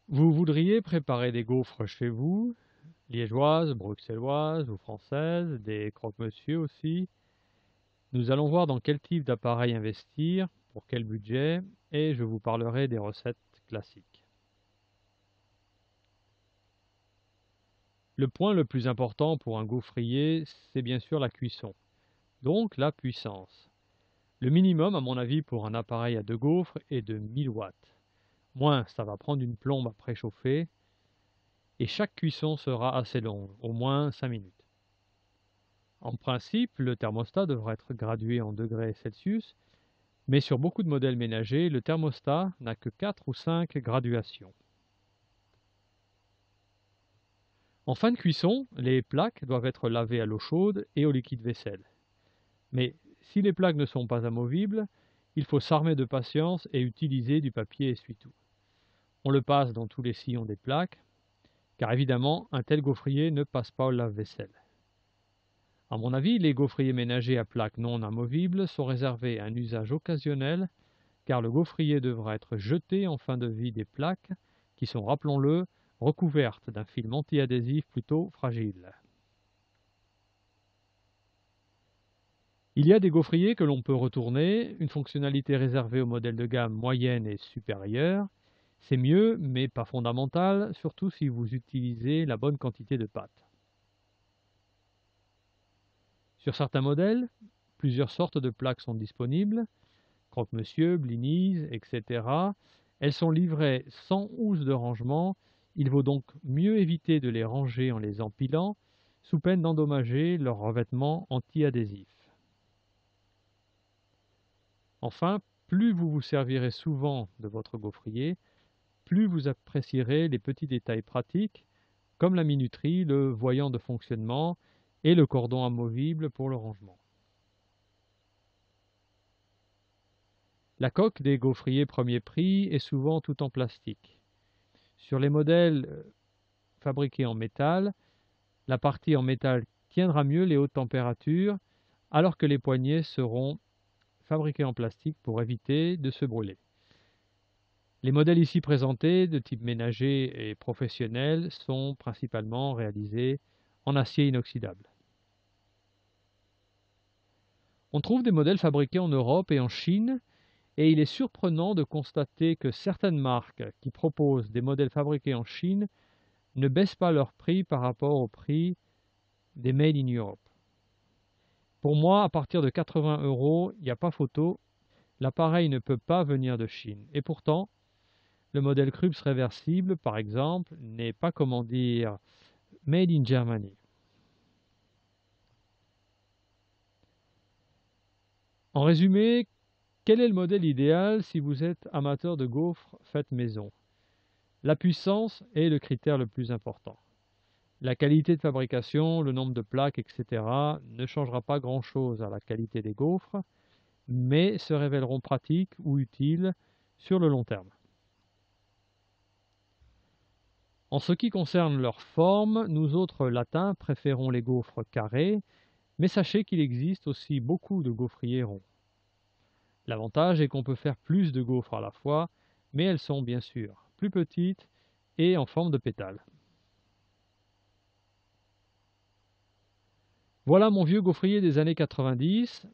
Vous voudriez préparer des gaufres chez vous, liégeoises, bruxelloises ou françaises, des croque-monsieur aussi. Nous allons voir dans quel type d'appareil investir, pour quel budget, et je vous parlerai des recettes classiques. Le point le plus important pour un gaufrier, c'est bien sûr la cuisson, donc la puissance. Le minimum, à mon avis, pour un appareil à deux gaufres est de 1000 watts. Moins, ça va prendre une plombe à préchauffer, et chaque cuisson sera assez longue, au moins 5 minutes. En principe, le thermostat devrait être gradué en degrés Celsius, mais sur beaucoup de modèles ménagers, le thermostat n'a que 4 ou 5 graduations. En fin de cuisson, les plaques doivent être lavées à l'eau chaude et au liquide vaisselle. Mais si les plaques ne sont pas amovibles, il faut s'armer de patience et utiliser du papier essuie-tout. On le passe dans tous les sillons des plaques, car évidemment, un tel gaufrier ne passe pas au lave-vaisselle. À mon avis, les gaufriers ménagers à plaques non amovibles sont réservés à un usage occasionnel, car le gaufrier devra être jeté en fin de vie des plaques, qui sont, rappelons-le, recouvertes d'un film anti-adhésif plutôt fragile. Il y a des gaufriers que l'on peut retourner, une fonctionnalité réservée aux modèles de gamme moyenne et supérieure. C'est mieux, mais pas fondamental, surtout si vous utilisez la bonne quantité de pâte. Sur certains modèles, plusieurs sortes de plaques sont disponibles, croque-monsieur, blinis, etc. Elles sont livrées sans housse de rangement, il vaut donc mieux éviter de les ranger en les empilant, sous peine d'endommager leur revêtement anti-adhésif. Enfin, plus vous vous servirez souvent de votre gaufrier, plus vous apprécierez les petits détails pratiques, comme la minuterie, le voyant de fonctionnement et le cordon amovible pour le rangement. La coque des gaufriers premier prix est souvent tout en plastique. Sur les modèles fabriqués en métal, la partie en métal tiendra mieux les hautes températures, alors que les poignées seront fabriquées en plastique pour éviter de se brûler. Les modèles ici présentés, de type ménager et professionnel, sont principalement réalisés en acier inoxydable. On trouve des modèles fabriqués en Europe et en Chine, et il est surprenant de constater que certaines marques qui proposent des modèles fabriqués en Chine ne baissent pas leur prix par rapport au prix des Made in Europe. Pour moi, à partir de 80 euros, il n'y a pas photo, l'appareil ne peut pas venir de Chine. Et pourtant, le modèle Krups réversible, par exemple, n'est pas, comment dire, Made in Germany. En résumé, quel est le modèle idéal si vous êtes amateur de gaufres faites maison? La puissance est le critère le plus important. La qualité de fabrication, le nombre de plaques, etc. ne changera pas grand-chose à la qualité des gaufres, mais se révéleront pratiques ou utiles sur le long terme. En ce qui concerne leur forme, nous autres latins préférons les gaufres carrés, mais sachez qu'il existe aussi beaucoup de gaufriers ronds. L'avantage est qu'on peut faire plus de gaufres à la fois, mais elles sont bien sûr plus petites et en forme de pétale. Voilà mon vieux gaufrier des années 90.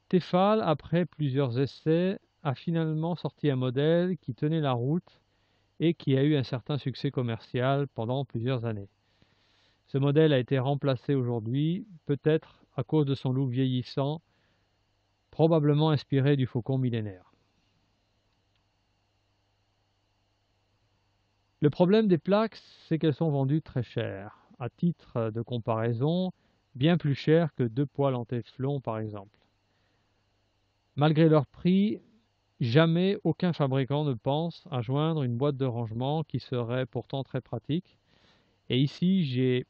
Tefal, après plusieurs essais, a finalement sorti un modèle qui tenait la route et qui a eu un certain succès commercial pendant plusieurs années. Ce modèle a été remplacé aujourd'hui, peut-être à cause de son look vieillissant, probablement inspiré du faucon millénaire. Le problème des plaques, c'est qu'elles sont vendues très chères. À titre de comparaison, bien plus chères que deux poêles en téflon par exemple. Malgré leur prix, jamais aucun fabricant ne pense à joindre une boîte de rangement qui serait pourtant très pratique. Et ici, j'ai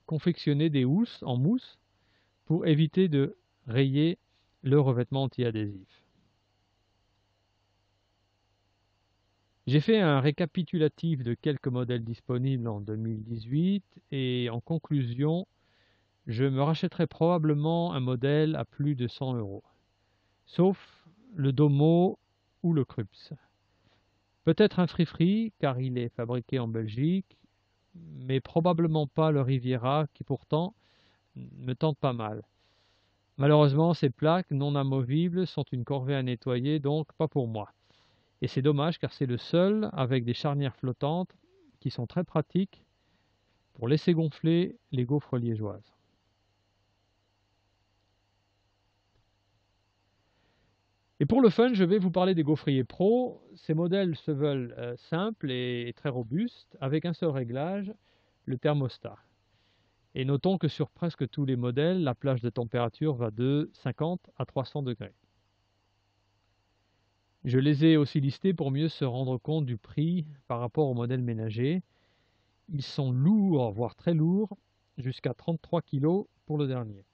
confectionné des housses en mousse pour éviter de rayer le revêtement anti-adhésif. J'ai fait un récapitulatif de quelques modèles disponibles en 2018 et en conclusion, je me rachèterai probablement un modèle à plus de 100 euros, sauf le Domo ou le Krups. Peut-être un Free-Free, car il est fabriqué en Belgique, mais probablement pas le Riviera, qui pourtant me tente pas mal. Malheureusement, ces plaques non amovibles sont une corvée à nettoyer, donc pas pour moi. Et c'est dommage, car c'est le seul avec des charnières flottantes qui sont très pratiques pour laisser gonfler les gaufres liégeoises. Et pour le fun, je vais vous parler des gaufriers pro. Ces modèles se veulent simples et très robustes, avec un seul réglage, le thermostat. Et notons que sur presque tous les modèles, la plage de température va de 50 à 300 degrés. Je les ai aussi listés pour mieux se rendre compte du prix par rapport aux modèles ménagers. Ils sont lourds, voire très lourds, jusqu'à 33 kg pour le dernier.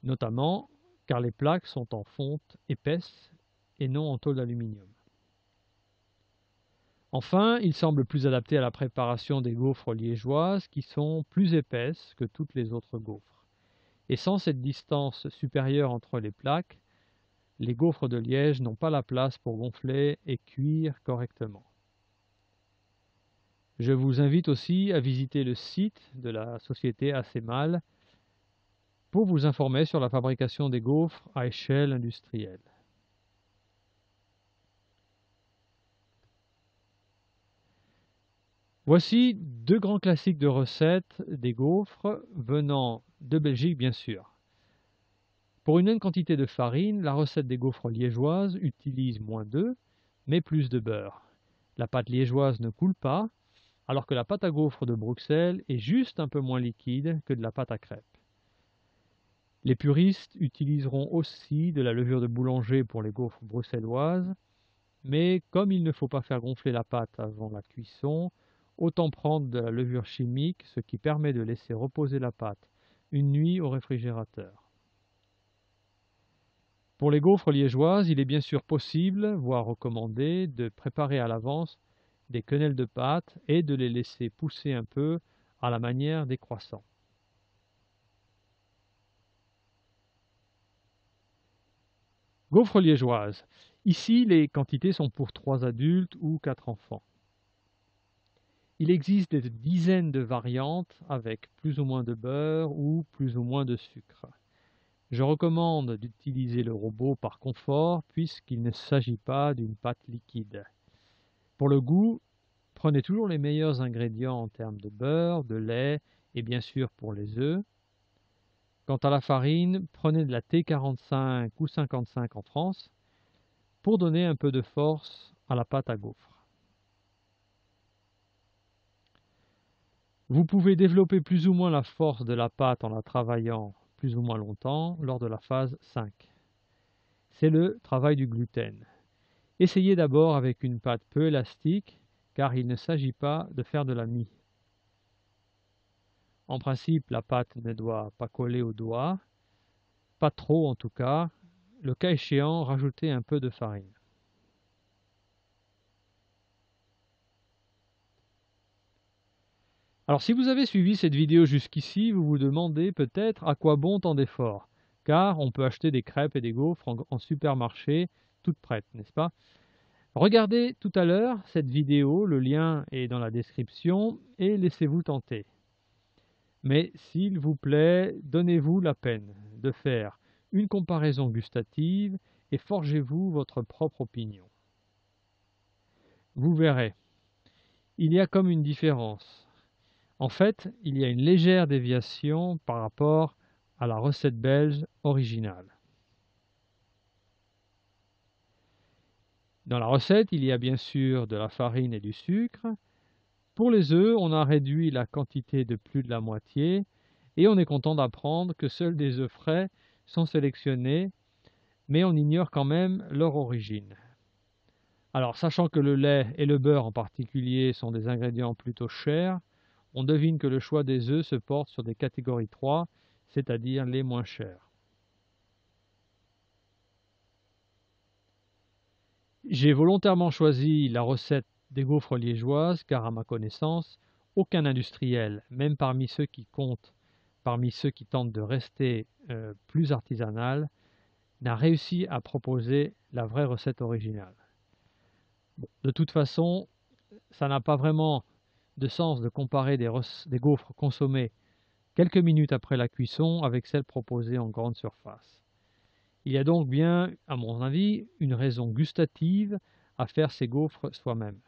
Notamment car les plaques sont en fonte épaisse et non en tôle d'aluminium. Enfin, ils semblent plus adaptés à la préparation des gaufres liégeoises qui sont plus épaisses que toutes les autres gaufres. Et sans cette distance supérieure entre les plaques, les gaufres de liège n'ont pas la place pour gonfler et cuire correctement. Je vous invite aussi à visiter le site de la société ACMAL pour vous informer sur la fabrication des gaufres à échelle industrielle. Voici deux grands classiques de recettes des gaufres venant de Belgique bien sûr. Pour une même quantité de farine, la recette des gaufres liégeoises utilise moins d'œufs, mais plus de beurre. La pâte liégeoise ne coule pas, alors que la pâte à gaufres de Bruxelles est juste un peu moins liquide que de la pâte à crêpes. Les puristes utiliseront aussi de la levure de boulanger pour les gaufres bruxelloises, mais comme il ne faut pas faire gonfler la pâte avant la cuisson, autant prendre de la levure chimique, ce qui permet de laisser reposer la pâte une nuit au réfrigérateur. Pour les gaufres liégeoises, il est bien sûr possible, voire recommandé, de préparer à l'avance des quenelles de pâte et de les laisser pousser un peu à la manière des croissants. Gaufres liégeoises. Ici, les quantités sont pour 3 adultes ou 4 enfants. Il existe des dizaines de variantes avec plus ou moins de beurre ou plus ou moins de sucre. Je recommande d'utiliser le robot par confort puisqu'il ne s'agit pas d'une pâte liquide. Pour le goût, prenez toujours les meilleurs ingrédients en termes de beurre, de lait et bien sûr pour les œufs. Quant à la farine, prenez de la T45 ou 55 en France pour donner un peu de force à la pâte à gaufres. Vous pouvez développer plus ou moins la force de la pâte en la travaillant plus ou moins longtemps lors de la phase 5. C'est le travail du gluten. Essayez d'abord avec une pâte peu élastique car il ne s'agit pas de faire de la mie. En principe, la pâte ne doit pas coller aux doigts, pas trop en tout cas. Le cas échéant, rajoutez un peu de farine. Alors si vous avez suivi cette vidéo jusqu'ici, vous vous demandez peut-être à quoi bon tant d'efforts, car on peut acheter des crêpes et des gaufres en supermarché, toutes prêtes, n'est-ce pas? Regardez tout à l'heure cette vidéo, le lien est dans la description, et laissez-vous tenter. Mais s'il vous plaît, donnez-vous la peine de faire une comparaison gustative et forgez-vous votre propre opinion. Vous verrez, il y a comme une différence. En fait, il y a une légère déviation par rapport à la recette belge originale. Dans la recette, il y a bien sûr de la farine et du sucre. Pour les œufs, on a réduit la quantité de plus de la moitié et on est content d'apprendre que seuls des œufs frais sont sélectionnés, mais on ignore quand même leur origine. Alors, sachant que le lait et le beurre en particulier sont des ingrédients plutôt chers, on devine que le choix des œufs se porte sur des catégories 3, c'est-à-dire les moins chers. J'ai volontairement choisi la recette des gaufres liégeoises car à ma connaissance, aucun industriel, même parmi ceux qui tentent de rester plus artisanal, n'a réussi à proposer la vraie recette originale. Bon, de toute façon, ça n'a pas vraiment de sens de comparer des gaufres consommées quelques minutes après la cuisson avec celles proposées en grande surface. Il y a donc bien, à mon avis, une raison gustative à faire ces gaufres soi-même.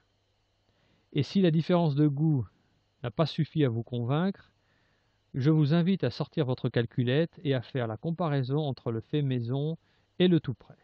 Et si la différence de goût n'a pas suffi à vous convaincre, je vous invite à sortir votre calculette et à faire la comparaison entre le fait maison et le tout prêt.